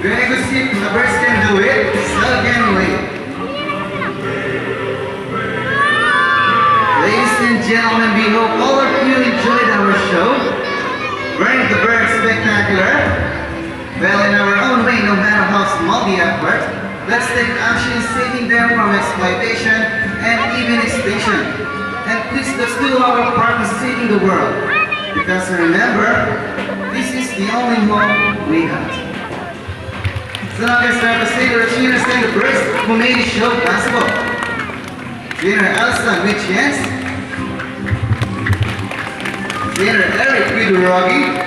Very good skip. The birds can do it. So can we. Ladies and gentlemen, we hope all of you enjoyed our show. Weren't the birds spectacular? Well, in our own way, no matter how small the effort, let's take action in saving them from exploitation and even extinction. And please, let's do our part in saving the world. Because remember, this is the only home we got. So now let's start to say the cheers and the birds who made the show possible. Trainer Elsa with Jens. Trainer Eric with Rocky.